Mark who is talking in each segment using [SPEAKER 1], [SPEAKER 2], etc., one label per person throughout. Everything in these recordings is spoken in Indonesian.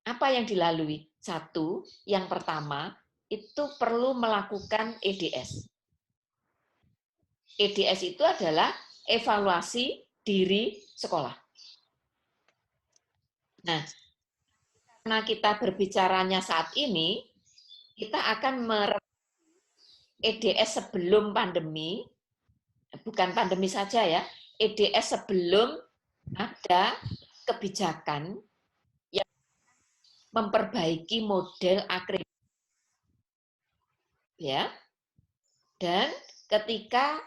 [SPEAKER 1] Apa yang dilalui? Satu, yang pertama, itu perlu melakukan EDS. EDS itu adalah evaluasi diri sekolah. Nah, karena kita berbicaranya saat ini, kita akan EDS sebelum pandemi, bukan pandemi saja ya, EDS sebelum ada kebijakan yang memperbaiki model akreditasi, ya. Dan ketika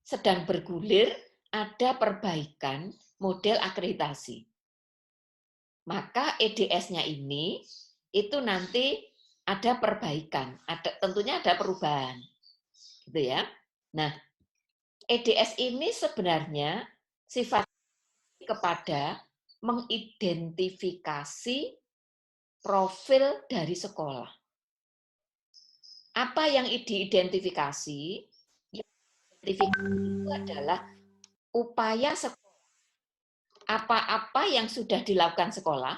[SPEAKER 1] sedang bergulir ada perbaikan model akreditasi. Maka EDS-nya ini itu nanti ada perbaikan, tentunya ada perubahan. Gitu ya. Nah, EDS ini sebenarnya sifat kepada mengidentifikasi profil dari sekolah. Apa yang diidentifikasi? Identifikasi itu adalah upaya sekolah. Apa-apa yang sudah dilakukan sekolah,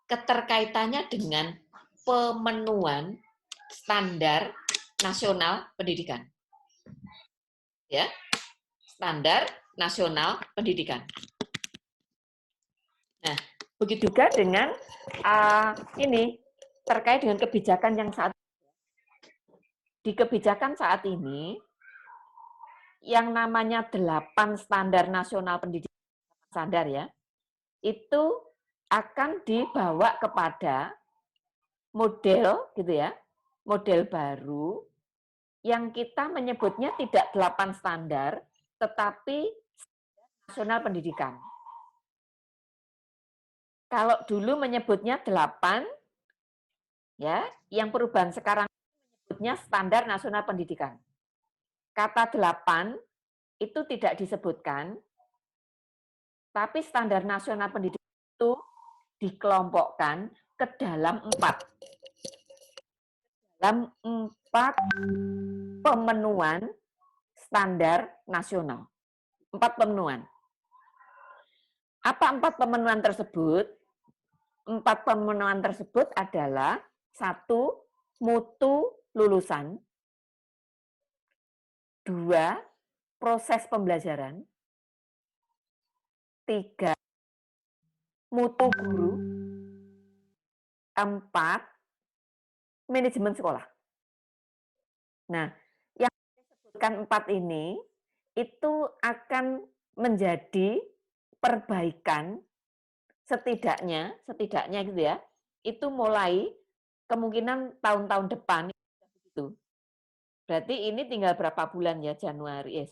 [SPEAKER 1] keterkaitannya dengan pemenuhan standar nasional pendidikan. Ya, standar nasional pendidikan. Nah, begitu juga dengan ini terkait dengan kebijakan yang di kebijakan saat ini yang namanya 8 standar nasional pendidikan standar ya, itu akan dibawa kepada model gitu ya, model baru yang kita menyebutnya tidak 8 standar, tetapi nasional pendidikan. Kalau dulu menyebutnya 8, ya, yang perubahan sekarang menyebutnya standar nasional pendidikan. Kata 8 itu tidak disebutkan, tapi standar nasional pendidikan itu dikelompokkan ke dalam 4. Dalam 4 pemenuhan standar nasional. 4 pemenuhan. Apa 4 pemenuhan tersebut? 4 pemenuhan tersebut adalah 1. Mutu lulusan. 2. Proses pembelajaran. 3. Mutu guru. 4. Manajemen sekolah. Nah, yang disebutkan 4 ini itu akan menjadi perbaikan setidaknya gitu ya, itu mulai kemungkinan tahun-tahun depan itu. Berarti ini tinggal berapa bulan ya, Januari,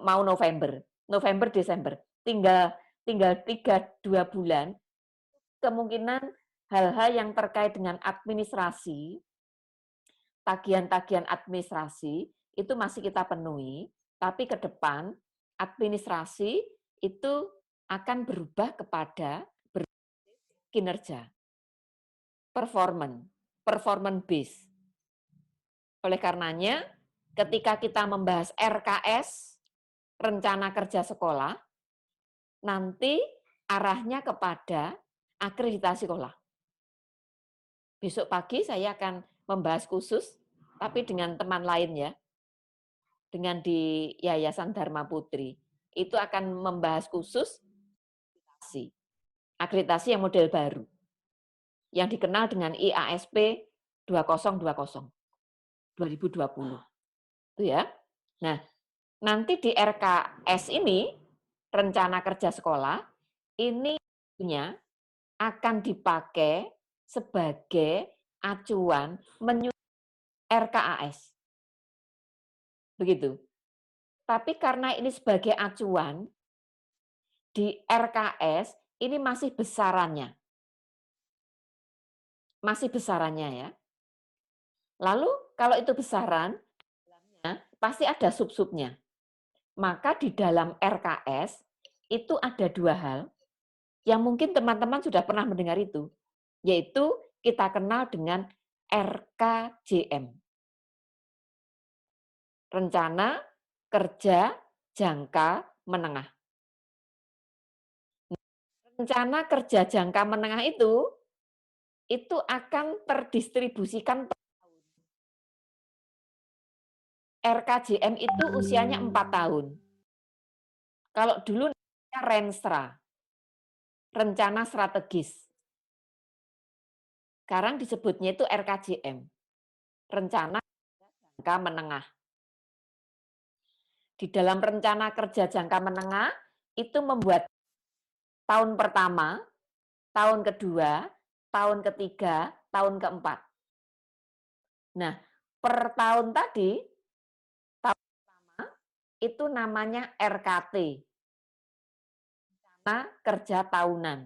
[SPEAKER 1] mau November, Desember, tinggal 2 bulan, kemungkinan hal-hal yang terkait dengan administrasi, tagihan-tagihan administrasi, itu masih kita penuhi, tapi ke depan administrasi itu akan berubah kepada kinerja, performance base. Oleh karenanya, ketika kita membahas RKS, rencana kerja sekolah, nanti arahnya kepada akreditasi sekolah. Besok pagi saya akan membahas khusus, tapi dengan teman lain ya, dengan di Yayasan Dharma Putri. Itu akan membahas khusus akreditasi yang model baru, yang dikenal dengan IASP 2020. Itu ya. Nah, nanti di RKS ini, rencana kerja sekolah, ini akan dipakai sebagai acuan menyusun RKAS. Begitu. Tapi karena ini sebagai acuan, di RKS ini masih besarannya. Masih besarannya ya. Lalu kalau itu besaran, pasti ada sub-subnya. Maka di dalam RKS itu ada 2 hal yang mungkin teman-teman sudah pernah mendengar itu, yaitu kita kenal dengan RKJM. Rencana Kerja Jangka Menengah. rencana kerja jangka menengah itu akan terdistribusikan per tahun. RKJM itu usianya 4 tahun. Kalau dulu namanya Renstra, rencana strategis. Sekarang disebutnya itu RKJM, rencana jangka menengah. Di dalam rencana kerja jangka menengah itu membuat tahun pertama, tahun kedua, tahun ketiga, tahun keempat. Nah, per tahun tadi, tahun pertama itu namanya RKT, rencana kerja tahunan.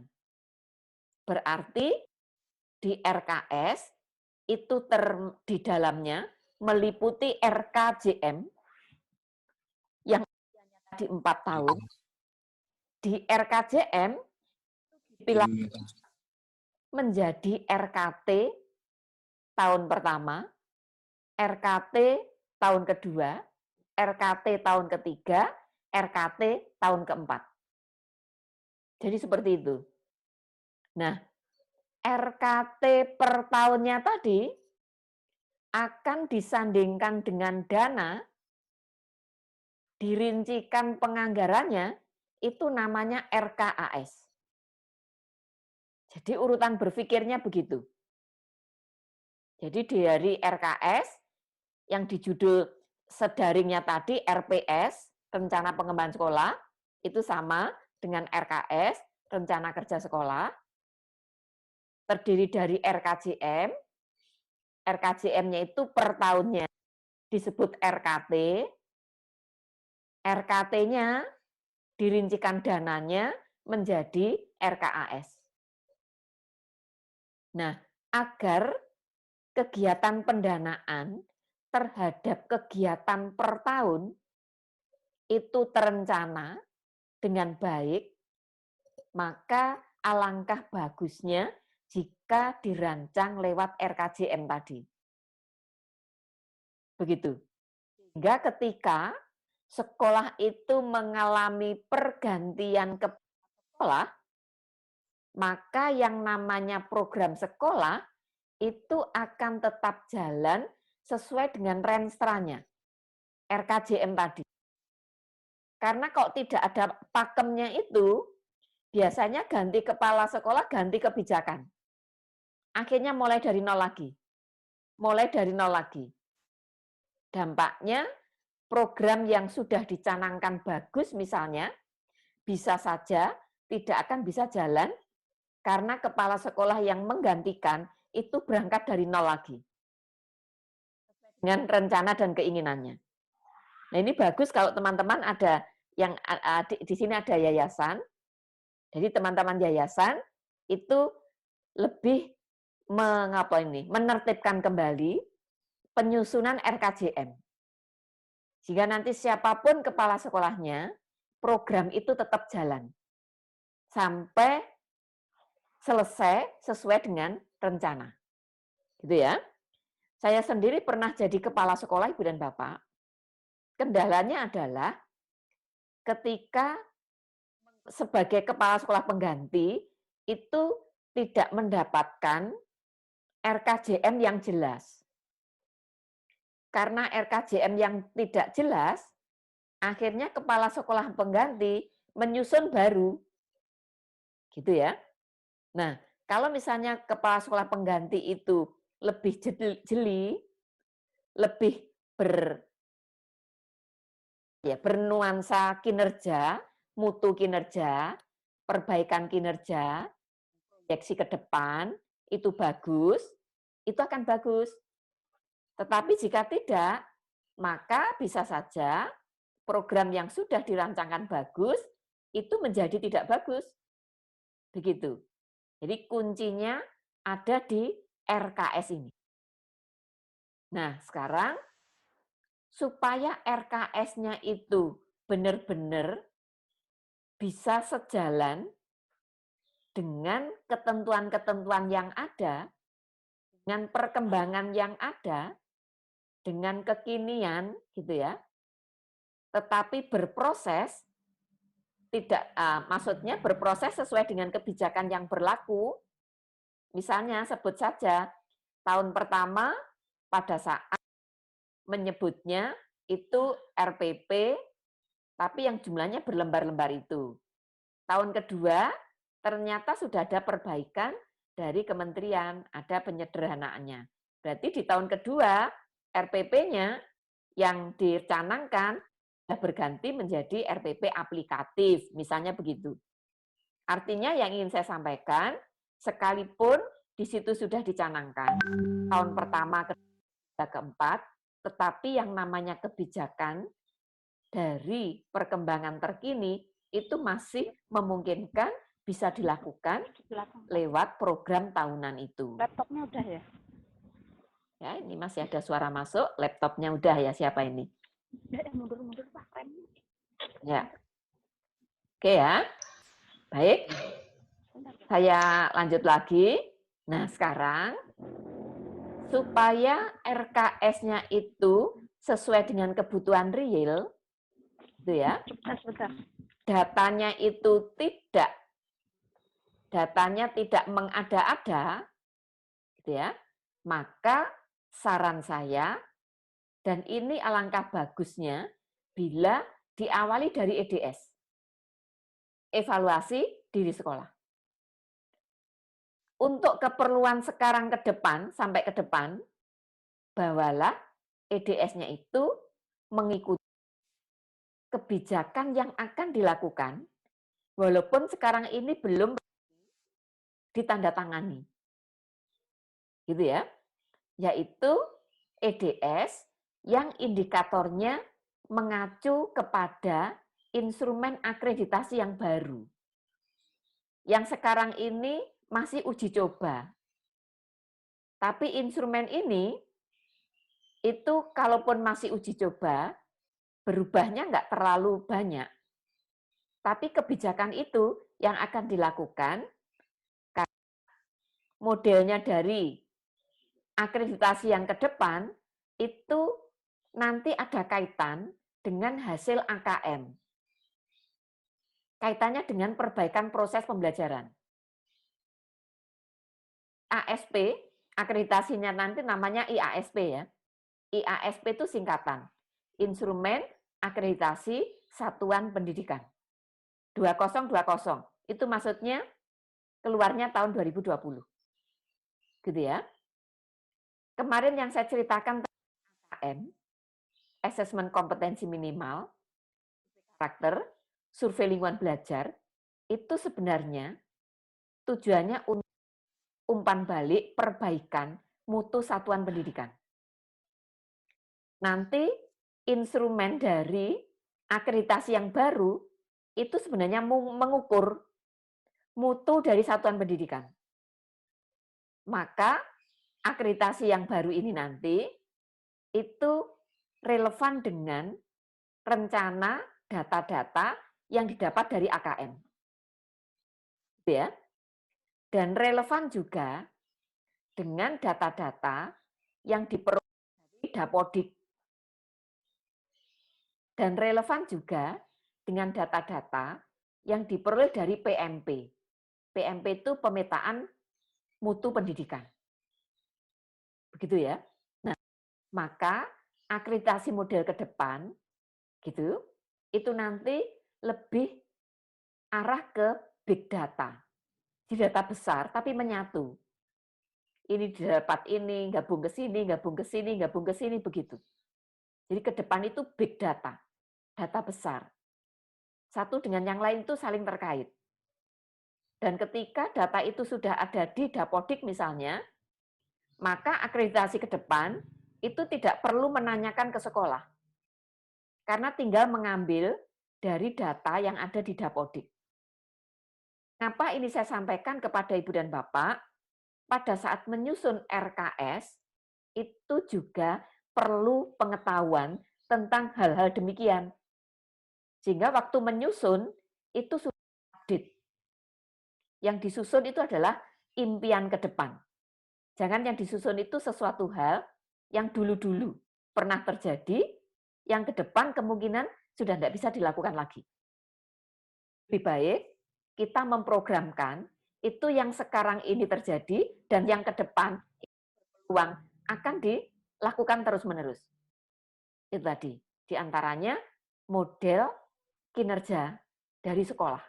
[SPEAKER 1] Berarti di RKS itu di dalamnya meliputi RKJM yang tadi 4 tahun. Di RKJM dipilah menjadi RKT tahun pertama, RKT tahun kedua, RKT tahun ketiga, RKT tahun keempat. Jadi seperti itu. Nah, RKT per tahunnya tadi akan disandingkan dengan dana, dirincikan penganggarannya, itu namanya RKAS. Jadi urutan berpikirnya begitu. Jadi dari RKS, yang di judul sedaringnya tadi RPS, Rencana Pengembangan Sekolah, itu sama dengan RKS, Rencana Kerja Sekolah, terdiri dari RKJM, RKJM-nya itu per tahunnya disebut RKT, RKT-nya dirincikan dananya menjadi RKAS. Nah, agar kegiatan pendanaan terhadap kegiatan per tahun itu terencana dengan baik, maka alangkah bagusnya jika dirancang lewat RKJM tadi. Begitu. Sehingga ketika sekolah itu mengalami pergantian kepala sekolah, maka yang namanya program sekolah itu akan tetap jalan sesuai dengan renstranya, RKJM tadi. Karena kalau tidak ada pakemnya itu, biasanya ganti kepala sekolah, ganti kebijakan. Akhirnya mulai dari nol lagi. Mulai dari nol lagi. Dampaknya program yang sudah dicanangkan bagus misalnya, bisa saja tidak akan bisa jalan karena kepala sekolah yang menggantikan itu berangkat dari nol lagi. Dengan rencana dan keinginannya. Nah ini bagus kalau teman-teman ada yang di sini ada yayasan, jadi teman-teman yayasan itu lebih menertibkan kembali penyusunan RKJM. Jika nanti siapapun kepala sekolahnya, program itu tetap jalan sampai selesai sesuai dengan rencana. Gitu ya. Saya sendiri pernah jadi kepala sekolah Ibu dan Bapak. Kendalanya adalah ketika sebagai kepala sekolah pengganti itu tidak mendapatkan RKJM yang jelas. Karena RKJM yang tidak jelas, akhirnya kepala sekolah pengganti menyusun baru. Gitu ya. Nah, kalau misalnya kepala sekolah pengganti itu lebih jeli, lebih bernuansa kinerja, mutu kinerja, perbaikan kinerja, proyeksi ke depan, itu bagus, itu akan bagus. Tetapi jika tidak, maka bisa saja program yang sudah dirancangkan bagus, itu menjadi tidak bagus. Begitu. Jadi kuncinya ada di RKS ini. Nah, sekarang supaya RKS-nya itu benar-benar bisa sejalan dengan ketentuan-ketentuan yang ada, dengan perkembangan yang ada, dengan kekinian gitu ya, tetapi berproses maksudnya berproses sesuai dengan kebijakan yang berlaku. Misalnya sebut saja tahun pertama pada saat menyebutnya itu RPP, tapi yang jumlahnya berlembar-lembar itu. Tahun kedua ternyata sudah ada perbaikan dari kementerian, ada penyederhanaannya. Berarti di tahun kedua RPP-nya yang dicanangkan sudah berganti menjadi RPP aplikatif, misalnya begitu. Artinya yang ingin saya sampaikan, sekalipun di situ sudah dicanangkan tahun pertama, ketiga, keempat, tetapi yang namanya kebijakan dari perkembangan terkini itu masih memungkinkan bisa dilakukan lewat program tahunan itu.
[SPEAKER 2] Laptopnya udah ya?
[SPEAKER 1] Ya, ini masih ada suara masuk, laptopnya udah ya, siapa ini?
[SPEAKER 2] Ya, mundur-mundur Pak, remnya.
[SPEAKER 1] Ya. Oke ya. Baik. Saya lanjut lagi. Nah, sekarang supaya RKS-nya itu sesuai dengan kebutuhan real, gitu ya.
[SPEAKER 2] Sebentar.
[SPEAKER 1] Datanya tidak mengada-ada, gitu ya. Maka saran saya, dan ini alangkah bagusnya bila diawali dari EDS, evaluasi diri sekolah. Untuk keperluan sekarang ke depan, sampai ke depan, bawalah EDS-nya itu mengikuti kebijakan yang akan dilakukan, walaupun sekarang ini belum ditandatangani. Gitu ya. Yaitu EDS yang indikatornya mengacu kepada instrumen akreditasi yang baru. Yang sekarang ini masih uji coba. Tapi instrumen ini itu kalaupun masih uji coba, berubahnya nggak terlalu banyak. Tapi kebijakan itu yang akan dilakukan modelnya dari akreditasi yang ke depan itu nanti ada kaitan dengan hasil AKM. Kaitannya dengan perbaikan proses pembelajaran. ASP, akreditasinya nanti namanya IASP ya. IASP itu singkatan. Instrumen Akreditasi Satuan Pendidikan. 2020. Itu maksudnya keluarnya tahun 2020. Gitu ya. Kemarin yang saya ceritakan tentang AKM, Assessment Kompetensi Minimal, karakter, survei lingkungan belajar, itu sebenarnya tujuannya untuk umpan balik perbaikan mutu satuan pendidikan. Nanti instrumen dari akreditasi yang baru itu sebenarnya mengukur mutu dari satuan pendidikan. Maka akreditasi yang baru ini nanti itu relevan dengan rencana data-data yang didapat dari AKM. Ya. Dan relevan juga dengan data-data yang diperoleh dari Dapodik. Dan relevan juga dengan data-data yang diperoleh dari PMP. PMP itu pemetaan mutu pendidikan. Begitu ya. Nah, maka akreditasi model ke depan gitu, itu nanti lebih arah ke big data. Di data besar tapi menyatu. Ini didapat ini, gabung ke sini, gabung ke sini, gabung ke sini begitu. Jadi ke depan itu big data, data besar. Satu dengan yang lain itu saling terkait. Dan ketika data itu sudah ada di Dapodik misalnya, maka akreditasi ke depan itu tidak perlu menanyakan ke sekolah. Karena tinggal mengambil dari data yang ada di Dapodik. Kenapa ini saya sampaikan kepada Ibu dan Bapak? Pada saat menyusun RKS, itu juga perlu pengetahuan tentang hal-hal demikian. Sehingga waktu menyusun, itu sudah update. Yang disusun itu adalah impian ke depan. Jangan yang disusun itu sesuatu hal yang dulu-dulu pernah terjadi, yang ke depan kemungkinan sudah tidak bisa dilakukan lagi. lebih baik kita memprogramkan itu yang sekarang ini terjadi dan yang ke depan uang akan dilakukan terus-menerus. Itu tadi, diantaranya model kinerja dari sekolah.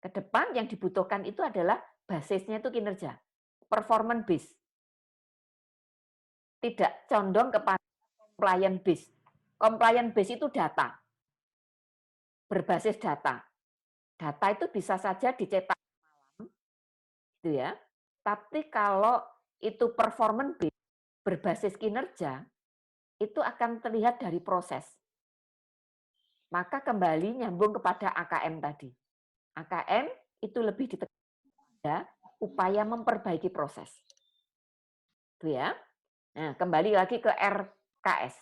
[SPEAKER 1] Ke depan yang dibutuhkan itu adalah basisnya itu kinerja, performance base. Tidak condong kepada compliance base. Compliance base itu data, berbasis data. Data itu bisa saja dicetak malam, gitu ya. Tapi kalau itu performance base, berbasis kinerja, itu akan terlihat dari proses. Maka kembali nyambung kepada AKM tadi. AKM itu lebih ditekankan pada upaya memperbaiki proses. Itu ya. Nah, kembali lagi ke RKS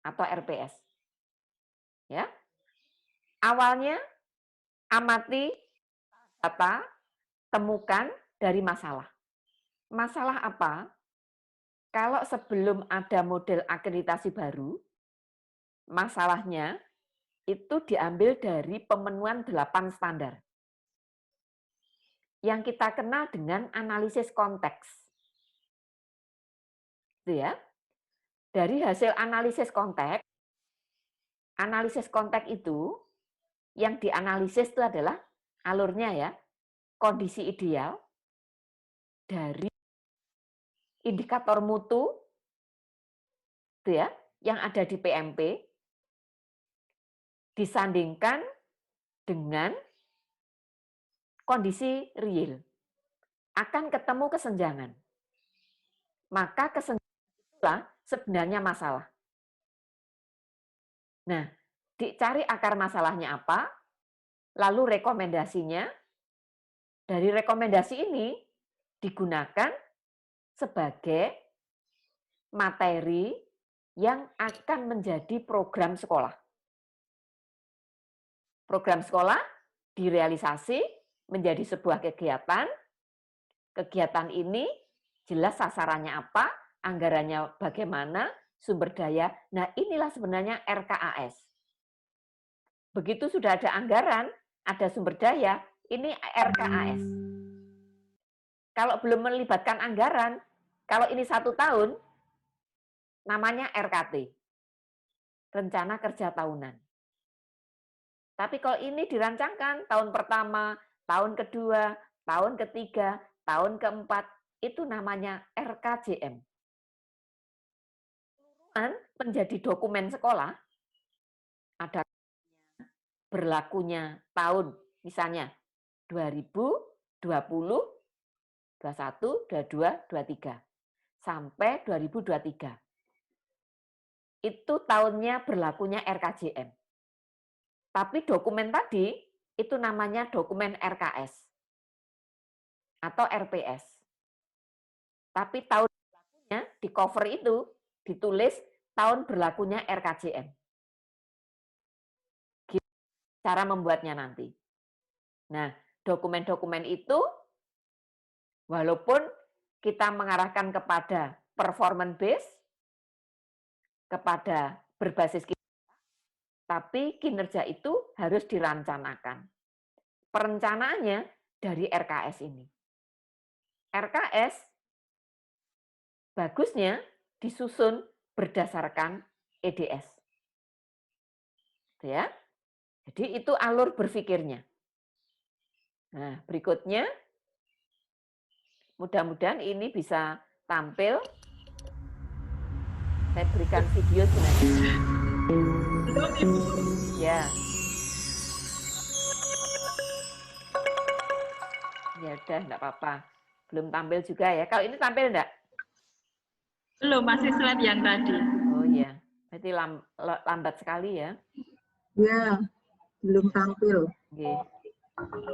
[SPEAKER 1] atau RPS. Ya. Awalnya amati data, temukan dari masalah. Masalah apa? Kalau sebelum ada model akreditasi baru, masalahnya itu diambil dari pemenuhan 8 standar. Yang kita kenal dengan analisis konteks. Itu ya. Dari hasil analisis konteks itu yang dianalisis itu adalah alurnya ya, kondisi ideal dari indikator mutu itu ya, yang ada di PMP disandingkan dengan kondisi real. Akan ketemu kesenjangan. Maka kesenjangan itulah sebenarnya masalah. Nah, dicari akar masalahnya apa, lalu rekomendasinya, dari rekomendasi ini digunakan sebagai materi yang akan menjadi program sekolah. Program sekolah direalisasi menjadi sebuah kegiatan. Kegiatan ini jelas sasarannya apa, anggarannya bagaimana, sumber daya. Nah, inilah sebenarnya RKAS. Begitu sudah ada anggaran, ada sumber daya, ini RKAS. Kalau belum melibatkan anggaran, kalau ini 1 tahun, namanya RKT, Rencana Kerja Tahunan. Tapi kalau ini dirancangkan tahun pertama, tahun kedua, tahun ketiga, tahun keempat, itu namanya RKJM. Menjadi dokumen sekolah, ada berlakunya tahun, misalnya 2020, 21, 22, 23, sampai 2023. Itu tahunnya berlakunya RKJM. Tapi dokumen tadi, itu namanya dokumen RKS atau RPS. Tapi tahun berlakunya di cover itu ditulis tahun berlakunya RKJM. Cara membuatnya nanti. Nah, dokumen-dokumen itu walaupun kita mengarahkan kepada performance base, kepada berbasis kinerja, tapi kinerja itu harus dirancangkan. Perencanaannya dari RKS ini. RKS bagusnya disusun berdasarkan EDS. Ya. Jadi itu alur berpikirnya. Nah, berikutnya mudah-mudahan ini bisa tampil. Saya berikan video sebenarnya. Ya. Ya udah, enggak apa-apa. Belum tampil juga ya. Kalau ini tampil enggak?
[SPEAKER 3] Belum, masih slide yang tadi.
[SPEAKER 1] Oh iya, berarti lambat sekali ya.
[SPEAKER 4] Ya, belum tampil.
[SPEAKER 1] Nggih.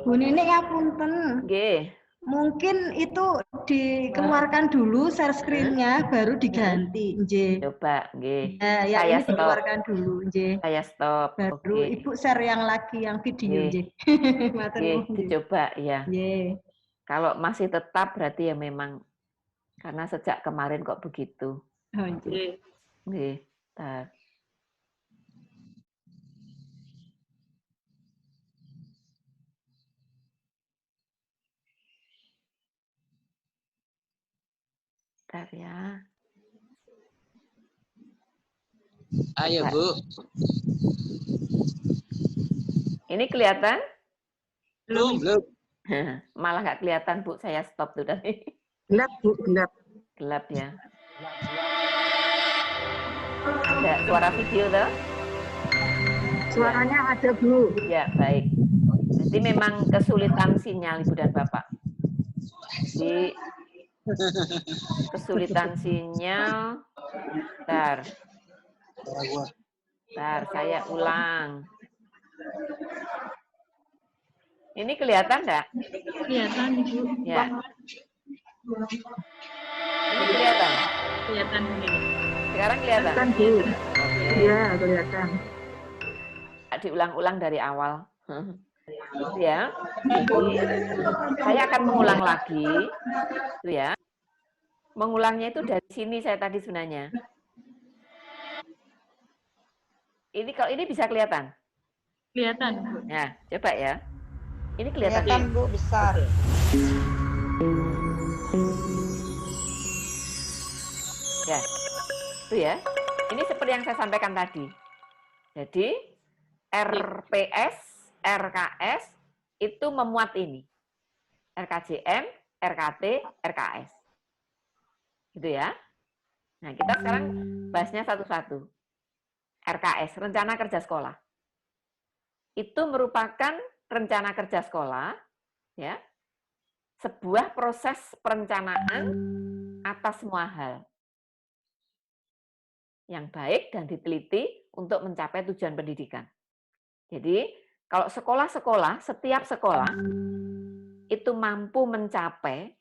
[SPEAKER 2] Bu Nenek ngapunten.
[SPEAKER 1] Nggih.
[SPEAKER 2] Mungkin itu dikeluarkan dulu share screen-nya baru diganti, nggih.
[SPEAKER 1] Coba, nggih.
[SPEAKER 2] Ya, ya
[SPEAKER 1] Saya
[SPEAKER 2] ini
[SPEAKER 1] stop.
[SPEAKER 2] dikeluarkan dulu, nggih.
[SPEAKER 1] Saya stop.
[SPEAKER 2] Baru
[SPEAKER 1] Oke.
[SPEAKER 2] Ibu share yang lagi yang video,
[SPEAKER 1] Nggih.
[SPEAKER 2] nggih. Matur
[SPEAKER 1] Nggih,
[SPEAKER 2] nuwun, nggih.
[SPEAKER 1] dicoba ya.
[SPEAKER 2] Nggih.
[SPEAKER 1] Kalau masih tetap berarti ya memang karena sejak kemarin kok begitu.
[SPEAKER 2] Oh, nggih.
[SPEAKER 1] Nggih. Tar. Bentar ya.
[SPEAKER 5] Ayo,
[SPEAKER 1] Bentar.
[SPEAKER 5] Bu.
[SPEAKER 1] Ini kelihatan?
[SPEAKER 3] Belum.
[SPEAKER 5] Belum.
[SPEAKER 1] Malah nggak kelihatan, Bu. Saya stop tuh tadi.
[SPEAKER 4] Gelap, Bu, gelap.
[SPEAKER 1] Gelap ya. Ada suara video tuh?
[SPEAKER 4] Suaranya ada, Bu.
[SPEAKER 1] Ya, baik. Jadi memang kesulitan sinyal Ibu dan Bapak. Jadi kesulitan sinyal. Bentar. Bentar, saya ulang. Ini kelihatan enggak?
[SPEAKER 3] Kelihatan, Ibu.
[SPEAKER 1] Ya. Ini kelihatan.
[SPEAKER 3] Kelihatan ini.
[SPEAKER 1] Sekarang kelihatan.
[SPEAKER 4] Kan, Bu.
[SPEAKER 1] Oke.
[SPEAKER 4] Iya, kelihatan.
[SPEAKER 1] Diulang-ulang dari awal. Ya. Jadi saya akan mengulang lagi. Itu ya. Mengulangnya itu dari sini saya tadi sebenarnya. Ini kalau ini bisa kelihatan.
[SPEAKER 3] Kelihatan.
[SPEAKER 1] Ya, coba ya. Ini kelihatan.
[SPEAKER 6] Kelihatan, Bu, besar.
[SPEAKER 1] Ya. Itu ya. Ini seperti yang saya sampaikan tadi. Jadi RPS, RKS itu memuat ini. RKJM, RKT, RKS. Gitu ya. Nah, kita sekarang bahasnya satu-satu. RKS, Rencana Kerja Sekolah. Itu merupakan rencana kerja sekolah, ya, sebuah proses perencanaan atas semua hal yang baik dan diteliti untuk mencapai tujuan pendidikan. Jadi, kalau sekolah-sekolah, setiap sekolah itu mampu mencapai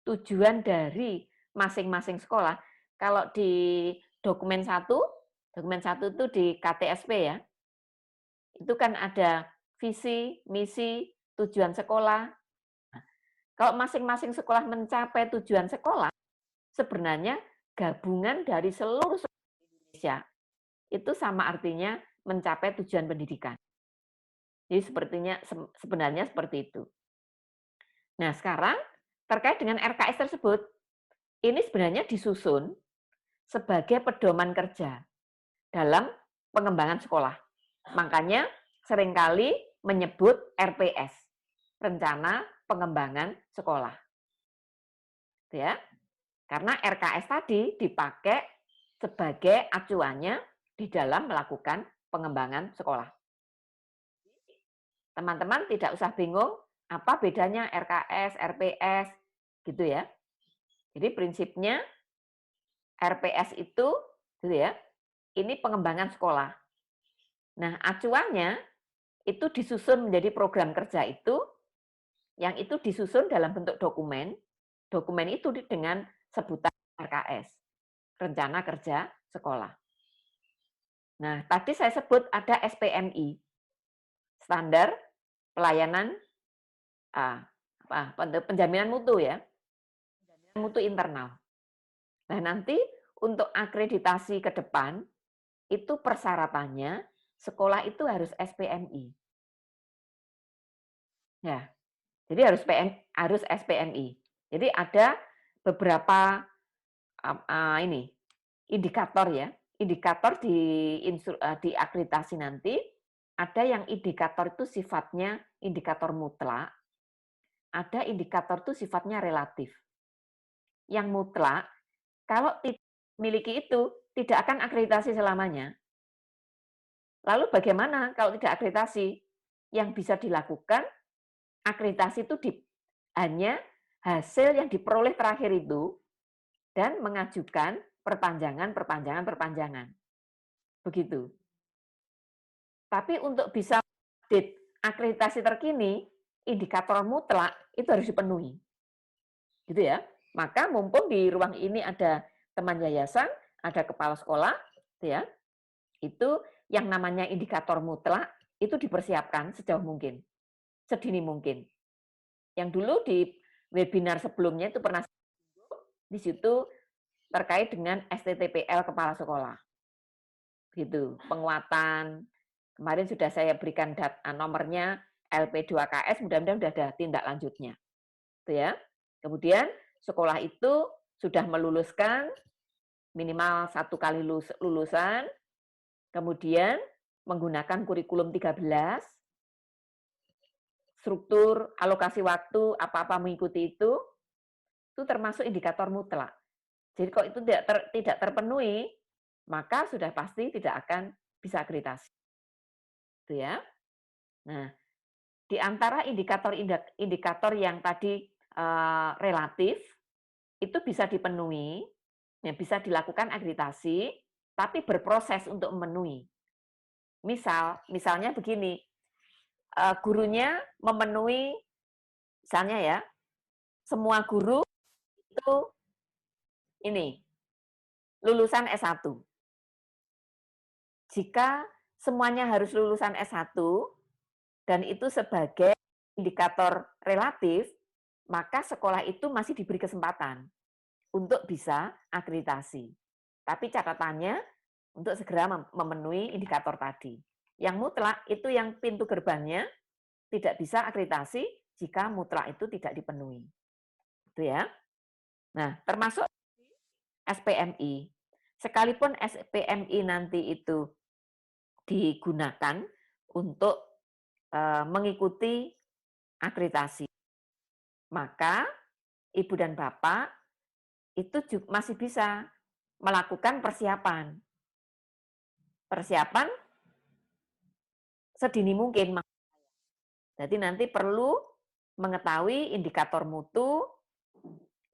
[SPEAKER 1] tujuan dari masing-masing sekolah. Kalau di dokumen 1 itu di KTSP ya, itu kan ada visi, misi, tujuan sekolah. Kalau masing-masing sekolah mencapai tujuan sekolah, sebenarnya gabungan dari seluruh sekolah Indonesia itu sama artinya mencapai tujuan pendidikan. Jadi sebenarnya seperti itu. Nah, sekarang terkait dengan RKS tersebut, ini sebenarnya disusun sebagai pedoman kerja dalam pengembangan sekolah. Makanya seringkali menyebut RPS, Rencana Pengembangan Sekolah. Ya. Karena RKS tadi dipakai sebagai acuannya di dalam melakukan pengembangan sekolah. Teman-teman tidak usah bingung apa bedanya RKS, RPS, gitu ya. Jadi prinsipnya RPS itu, gitu ya, ini pengembangan sekolah. Nah, acuannya itu disusun menjadi program kerja itu, yang itu disusun dalam bentuk dokumen. Dokumen itu dengan sebutan RKS, Rencana Kerja Sekolah. Nah, tadi saya sebut ada SPMI, Standar Pelayanan Penjaminan Mutu ya, Penjaminan Mutu Internal. Nah, nanti untuk akreditasi ke depan, itu persyaratannya sekolah itu harus SPMI. Ya, jadi harus SPMI. Jadi ada beberapa indikator ya. Indikator di akreditasi nanti ada yang indikator itu sifatnya indikator mutlak, ada indikator itu sifatnya relatif. Yang mutlak kalau tidak memiliki itu tidak akan akreditasi selamanya. Lalu bagaimana kalau tidak akreditasi? Yang bisa dilakukan akreditasi itu hanya hasil yang diperoleh terakhir itu dan mengajukan perpanjangan. Begitu. Tapi untuk bisa update akreditasi terkini, indikator mutlak itu harus dipenuhi. Gitu ya. Maka mumpung di ruang ini ada teman yayasan, ada kepala sekolah, ya, itu yang namanya indikator mutlak itu dipersiapkan sejauh mungkin, sedini mungkin. Yang dulu di webinar sebelumnya itu pernah di situ terkait dengan STTPL kepala sekolah. Gitu, penguatan. Kemarin sudah saya berikan nomornya LP2KS, mudah-mudahan sudah ada tindak lanjutnya. Itu ya. Kemudian sekolah itu sudah meluluskan minimal 1 kali lulusan, kemudian menggunakan kurikulum 13, struktur, alokasi waktu, apa-apa mengikuti itu termasuk indikator mutlak. Jadi kalau itu tidak terpenuhi, maka sudah pasti tidak akan bisa akreditasi. Itu ya. Nah, di antara indikator yang tadi relatif, itu bisa dipenuhi, ya bisa dilakukan akreditasi, tapi berproses untuk memenuhi. Misalnya begini, gurunya memenuhi, misalnya ya, semua guru itu ini, lulusan S1. Jika semuanya harus lulusan S1, dan itu sebagai indikator relatif, maka sekolah itu masih diberi kesempatan untuk bisa akreditasi. Tapi catatannya untuk segera memenuhi indikator tadi. Yang mutlak itu yang pintu gerbangnya tidak bisa akreditasi jika mutlak itu tidak dipenuhi. Itu ya. Nah, termasuk SPMI. Sekalipun SPMI nanti itu digunakan untuk mengikuti akreditasi, maka Ibu dan Bapak itu masih bisa melakukan persiapan sedini mungkin. Jadi nanti perlu mengetahui indikator mutu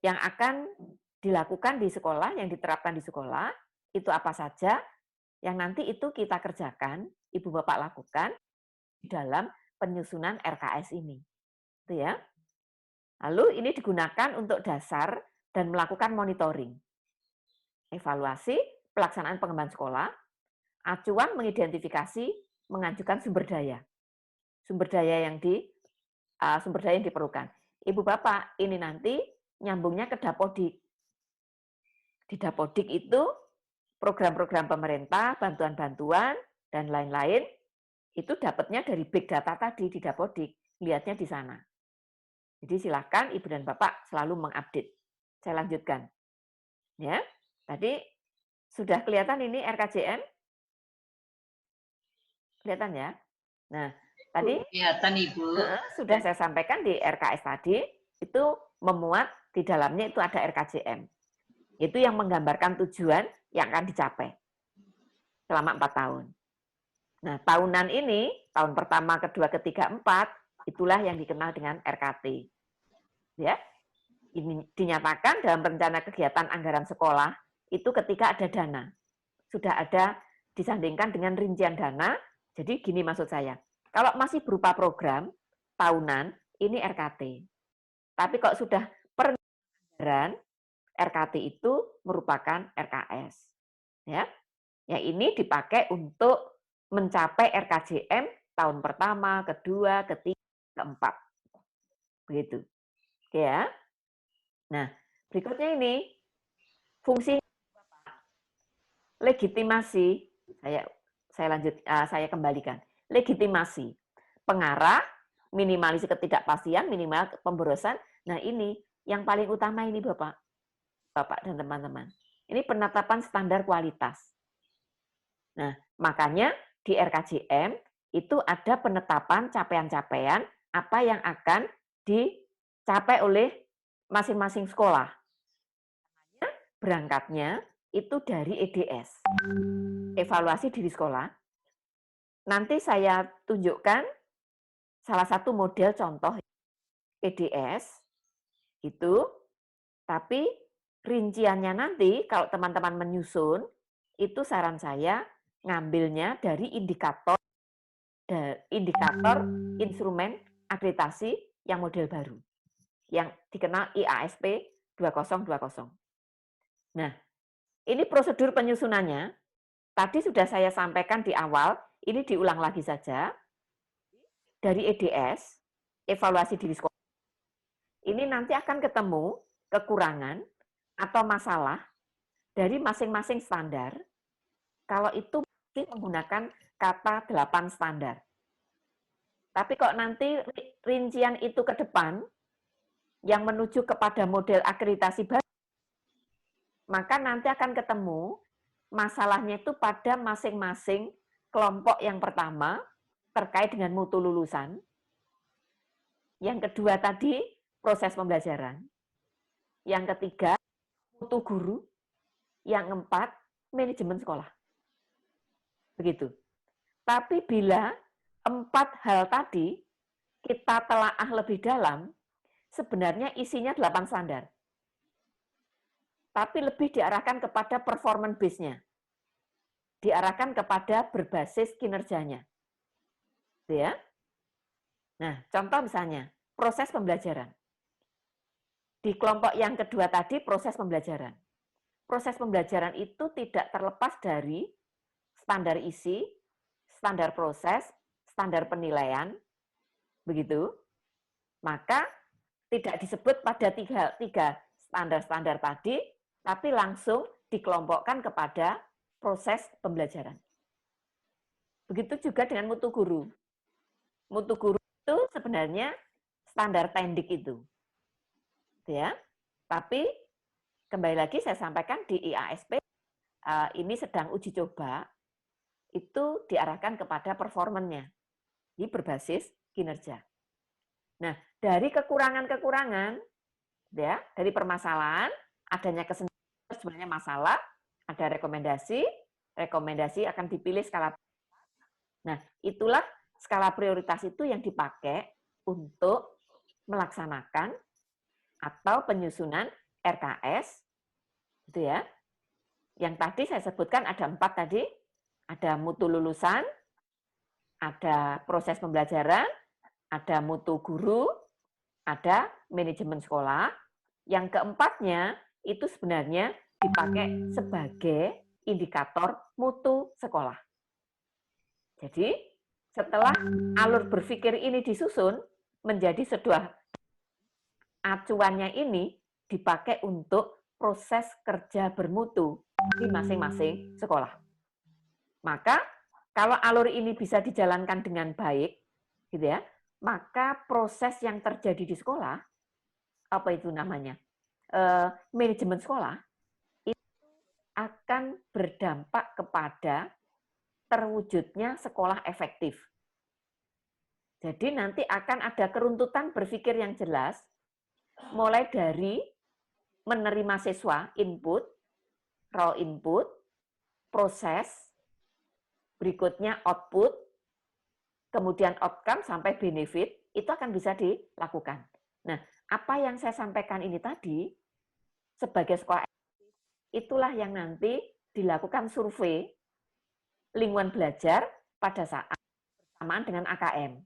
[SPEAKER 1] yang akan dilakukan di sekolah, yang diterapkan di sekolah, itu apa saja, yang nanti itu kita kerjakan, Ibu Bapak lakukan di dalam penyusunan RKS ini. Itu ya. Lalu ini digunakan untuk dasar dan melakukan monitoring. Evaluasi pelaksanaan pengembangan sekolah, acuan mengidentifikasi, mengajukan sumber daya. Sumber daya yang diperlukan. Ibu Bapak, ini nanti nyambungnya ke Dapodik. Di Dapodik itu program-program pemerintah, bantuan-bantuan, dan lain-lain, itu dapatnya dari big data tadi di Dapodik. Lihatnya di sana. Jadi silakan Ibu dan Bapak selalu mengupdate. Saya lanjutkan. Ya, tadi sudah kelihatan ini RKJM? Kelihatan ya? Nah, tadi
[SPEAKER 5] Kelihatan Ibu.
[SPEAKER 1] Sudah saya sampaikan di RKS tadi, itu memuat di dalamnya itu ada RKJM. Itu yang menggambarkan tujuan yang akan dicapai selama 4 tahun. Nah, tahunan ini, tahun pertama, kedua, ketiga, 4, itulah yang dikenal dengan RKT. Ya, ini dinyatakan dalam rencana kegiatan anggaran sekolah, itu ketika ada dana. Sudah ada disandingkan dengan rincian dana, jadi gini maksud saya. Kalau masih berupa program tahunan, ini RKT. Tapi kalau sudah per anggaran, RKT itu merupakan RKS. Ya, ini dipakai untuk mencapai RKJM tahun pertama, kedua, ketiga, keempat. Begitu. Oke ya. Nah, berikutnya ini fungsi legitimasi. Saya kembalikan. Legitimasi, pengarah, minimalisi ketidakpastian, minimal pemborosan. Nah, ini yang paling utama ini Bapak dan teman-teman. Ini penetapan standar kualitas. Nah, makanya di RKJM itu ada penetapan capaian-capaian apa yang akan dicapai oleh masing-masing sekolah. Berangkatnya itu dari EDS, evaluasi diri sekolah. Nanti saya tunjukkan salah satu model contoh EDS itu, tapi rinciannya nanti kalau teman-teman menyusun, itu saran saya ngambilnya dari indikator instrumen akreditasi yang model baru, yang dikenal IASP 2020. Nah, ini prosedur penyusunannya. Tadi sudah saya sampaikan di awal, ini diulang lagi saja. Dari EDS, evaluasi diri sekolah, ini nanti akan ketemu kekurangan atau masalah dari masing-masing standar. Kalau itu menggunakan kata 8 standar. Tapi kok nanti rincian itu ke depan, yang menuju kepada model akreditasi baru, maka nanti akan ketemu masalahnya itu pada masing-masing kelompok yang pertama terkait dengan mutu lulusan. Yang kedua tadi proses pembelajaran. Yang ketiga mutu guru. Yang keempat manajemen sekolah. Begitu. Tapi bila 4 hal tadi kita telaah lebih dalam, sebenarnya isinya 8 standar. Tapi lebih diarahkan kepada performance base-nya. Diarahkan kepada berbasis kinerjanya. Gitu ya. Nah, contoh misalnya, proses pembelajaran. Di kelompok yang kedua tadi, proses pembelajaran. Proses pembelajaran itu tidak terlepas dari standar isi, standar proses, standar penilaian, begitu. Maka tidak disebut pada tiga standar-standar tadi, tapi langsung dikelompokkan kepada proses pembelajaran. Begitu juga dengan mutu guru. Mutu guru itu sebenarnya standar tendik itu. Ya. Tapi kembali lagi saya sampaikan di IASP ini sedang uji coba, itu diarahkan kepada performanya. Ini berbasis kinerja. Nah, dari kekurangan-kekurangan, ya, dari permasalahan, adanya kesenjangan sebenarnya masalah, ada rekomendasi, rekomendasi akan dipilih skala. Nah, itulah skala prioritas itu yang dipakai untuk melaksanakan atau penyusunan RKS, gitu ya. Yang tadi saya sebutkan ada 4 tadi, ada mutu lulusan, ada proses pembelajaran, ada mutu guru, ada manajemen sekolah. Yang keempatnya itu sebenarnya dipakai sebagai indikator mutu sekolah. Jadi, setelah alur berpikir ini disusun, menjadi sebuah acuannya ini dipakai untuk proses kerja bermutu di masing-masing sekolah. Maka, kalau alur ini bisa dijalankan dengan baik, gitu ya, maka proses yang terjadi di sekolah, apa itu namanya, manajemen sekolah, itu akan berdampak kepada terwujudnya sekolah efektif. Jadi nanti akan ada keruntutan berpikir yang jelas, mulai dari menerima siswa, input, raw input, proses, berikutnya output, kemudian outcome sampai benefit, itu akan bisa dilakukan. Nah, apa yang saya sampaikan ini tadi, sebagai sekolah, itulah yang nanti dilakukan survei lingkungan belajar pada saat bersamaan dengan AKM.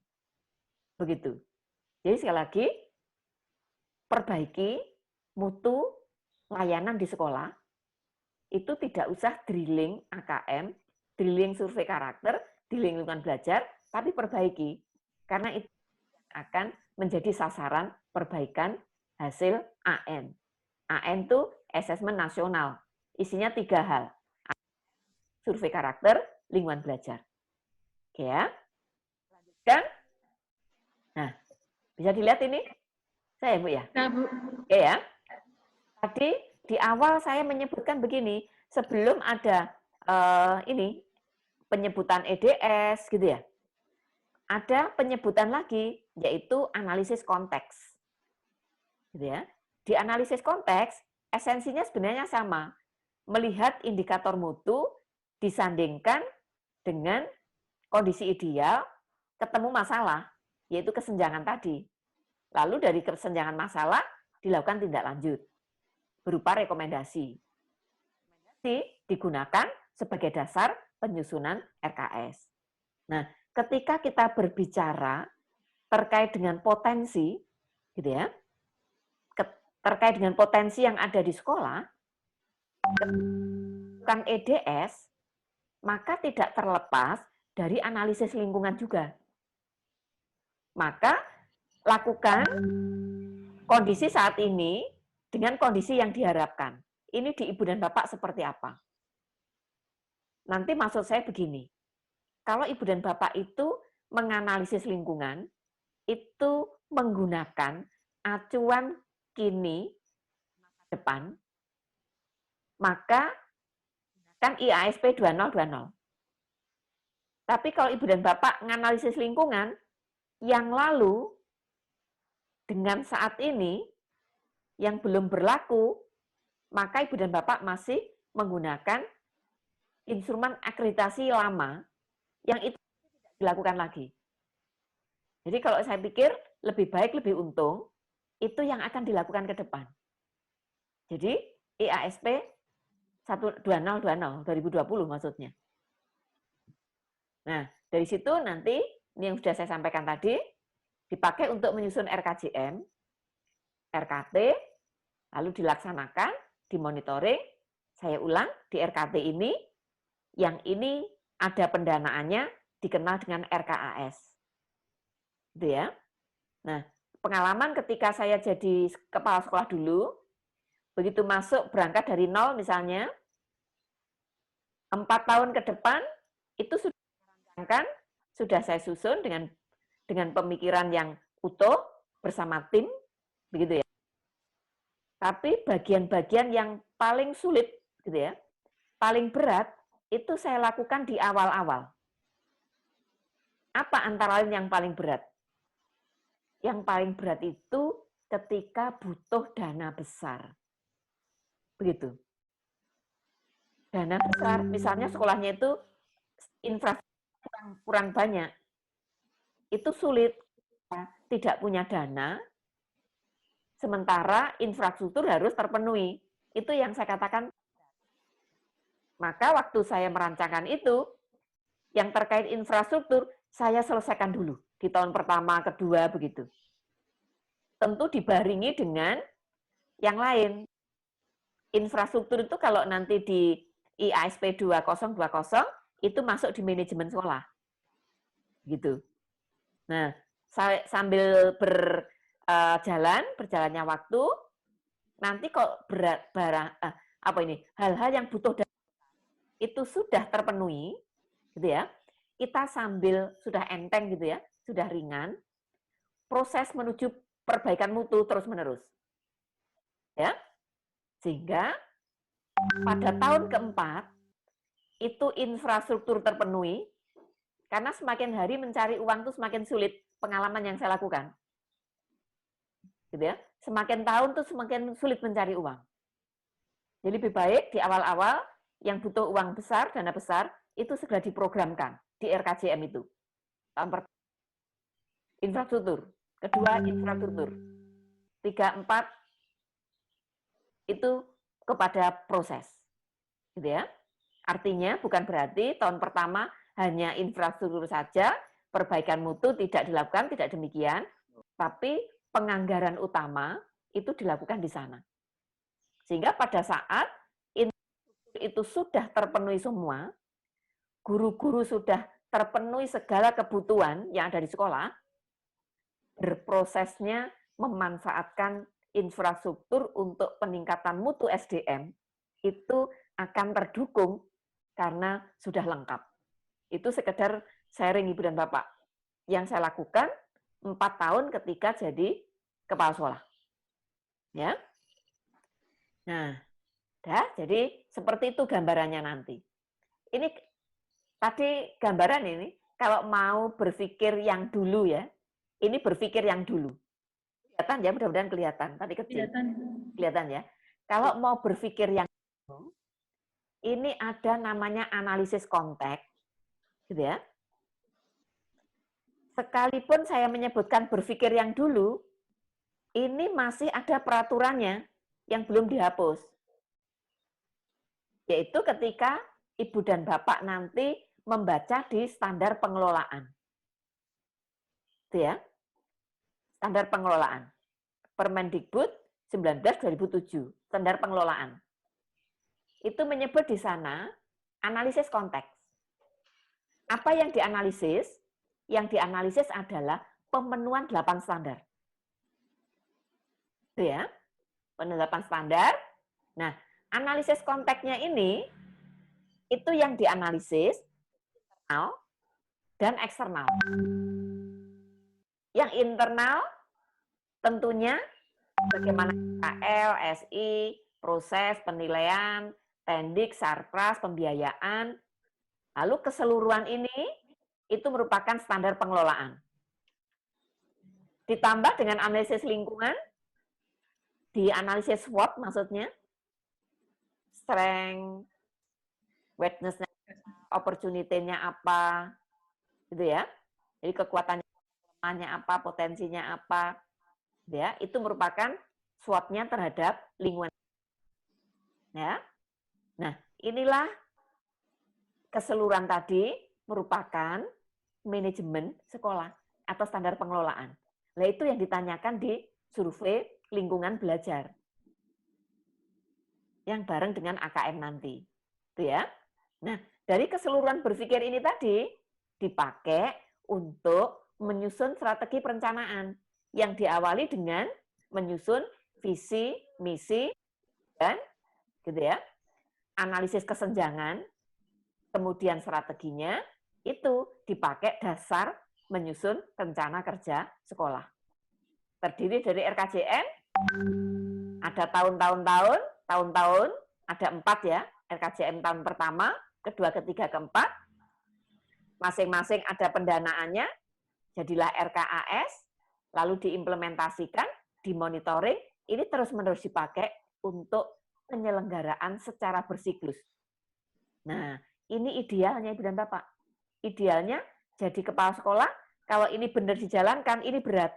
[SPEAKER 1] Begitu. Jadi sekali lagi, perbaiki mutu layanan di sekolah, itu tidak usah drilling AKM, drilling survei karakter, drilling lingkungan belajar, tapi perbaiki. Karena itu akan menjadi sasaran perbaikan hasil AN. AN itu asesmen nasional. Isinya 3 hal. Survei karakter, lingkungan belajar. Oke ya. Lanjutkan. Nah, bisa dilihat ini? Saya, Bu ya?
[SPEAKER 3] Nah, Bu.
[SPEAKER 1] Oke ya. Tadi di awal saya menyebutkan begini, sebelum ada ini penyebutan EDS gitu ya. Ada penyebutan lagi, yaitu analisis konteks. Gitu ya. Di analisis konteks, esensinya sebenarnya sama. Melihat indikator mutu disandingkan dengan kondisi ideal, ketemu masalah, yaitu kesenjangan tadi. Lalu dari kesenjangan masalah, dilakukan tindak lanjut, berupa rekomendasi. Rekomendasi digunakan sebagai dasar penyusunan RKS. Nah, ketika kita berbicara terkait dengan potensi, gitu ya, terkait dengan potensi yang ada di sekolah, bukan EDS, maka tidak terlepas dari analisis lingkungan juga. Maka lakukan kondisi saat ini dengan kondisi yang diharapkan. Ini di Ibu dan Bapak seperti apa? Nanti maksud saya begini, kalau Ibu dan Bapak itu menganalisis lingkungan, itu menggunakan acuan kini, masa depan, maka kan IASP 2020. Tapi kalau Ibu dan Bapak menganalisis lingkungan yang lalu dengan saat ini yang belum berlaku, maka Ibu dan Bapak masih menggunakan instrumen akreditasi lama yang itu tidak dilakukan lagi. Jadi kalau saya pikir lebih baik, lebih untung, itu yang akan dilakukan ke depan. Jadi IASP 2020 maksudnya. Nah, dari situ nanti, ini yang sudah saya sampaikan tadi, dipakai untuk menyusun RKJM, RKT, lalu dilaksanakan, dimonitoring, saya ulang, di RKT ini, yang ini ada pendanaannya, dikenal dengan RKAS. Gitu ya. Nah, pengalaman ketika saya jadi kepala sekolah dulu, begitu masuk berangkat dari nol misalnya, 4 tahun ke depan, itu sudah dirancangkan, sudah saya susun dengan pemikiran yang utuh, bersama tim, begitu ya. Tapi bagian-bagian yang paling sulit, gitu ya, paling berat, itu saya lakukan di awal-awal. Apa antara lain yang paling berat? Yang paling berat itu ketika butuh dana besar. Begitu. Dana besar, misalnya sekolahnya itu infrastruktur kurang banyak. Itu sulit, tidak punya dana, sementara infrastruktur harus terpenuhi. Itu yang saya katakan. Maka waktu saya merancangkan itu, yang terkait infrastruktur, saya selesaikan dulu. Di tahun pertama, kedua, begitu. Tentu dibaringi dengan yang lain. Infrastruktur itu kalau nanti di IASP 2020, itu masuk di manajemen sekolah. Gitu. Nah, saya sambil berjalannya waktu, nanti kok hal-hal yang butuh dana itu sudah terpenuhi, gitu ya. Kita sambil sudah enteng gitu ya, sudah ringan, proses menuju perbaikan mutu terus-menerus. Ya. Sehingga pada tahun keempat itu infrastruktur terpenuhi, karena semakin hari mencari uang itu semakin sulit, pengalaman yang saya lakukan. Gitu ya. Semakin tahun tuh semakin sulit mencari uang. Jadi lebih baik di awal-awal yang butuh uang besar, dana besar, itu segera diprogramkan di RKJM itu. Tahun pertama, infrastruktur. Kedua, infrastruktur. 3, 4, itu kepada proses. Gitu ya. Artinya bukan berarti tahun pertama hanya infrastruktur saja, perbaikan mutu tidak dilakukan, tidak demikian, tapi penganggaran utama itu dilakukan di sana. Sehingga pada saat itu sudah terpenuhi semua, guru-guru sudah terpenuhi segala kebutuhan yang ada di sekolah, berprosesnya memanfaatkan infrastruktur untuk peningkatan mutu SDM, itu akan terdukung karena sudah lengkap. Itu sekedar sharing Ibu dan Bapak. Yang saya lakukan 4 tahun ketika jadi kepala sekolah. Ya. Nah, jadi seperti itu gambarannya nanti. Ini tadi gambaran ini, kalau mau berpikir yang dulu ya, ini berpikir yang dulu. Kelihatan ya, mudah-mudahan kelihatan. Tadi kecil. Kelihatan ya. Kalau mau berpikir yang dulu, ini ada namanya analisis konteks. Gitu ya. Sekalipun saya menyebutkan berpikir yang dulu, ini masih ada peraturannya yang belum dihapus. Yaitu ketika Ibu dan Bapak nanti membaca di standar pengelolaan. Itu ya. Standar pengelolaan. Permendikbud 19/2007, standar pengelolaan. Itu menyebut di sana analisis konteks. Apa yang dianalisis? Yang dianalisis adalah pemenuhan 8 standar. Itu ya. Pemenuhan 8 standar. Nah, analisis konteksnya ini, itu yang dianalisis internal dan eksternal. Yang internal tentunya bagaimana KL, SI, proses penilaian, Tendik, Sarpras, pembiayaan. Lalu keseluruhan ini itu merupakan standar pengelolaan. Ditambah dengan analisis lingkungan, di analisis SWOT maksudnya, strength, weakness-nya, opportunity-nya apa, gitu ya. Jadi kekuatannya, kelemahannya apa, potensinya apa, gitu ya. Itu merupakan SWOT-nya terhadap lingkungan. Ya. Nah, inilah keseluruhan tadi merupakan manajemen sekolah atau standar pengelolaan. Nah, itu yang ditanyakan di survei lingkungan belajar. Yang bareng dengan AKM nanti. Itu ya. Nah, dari keseluruhan berpikir ini tadi dipakai untuk menyusun strategi perencanaan yang diawali dengan menyusun visi, misi, dan gitu ya. Analisis kesenjangan, kemudian strateginya itu dipakai dasar menyusun rencana kerja sekolah. Terdiri dari RKJM, ada tahun-tahun, ada 4 ya, RKJM tahun pertama, kedua, ketiga, keempat, masing-masing ada pendanaannya, jadilah RKAS, lalu diimplementasikan, dimonitoring, ini terus-menerus dipakai untuk penyelenggaraan secara bersiklus. Nah, ini idealnya Ibu dan Bapak. Idealnya jadi kepala sekolah, kalau ini benar dijalankan, ini berat.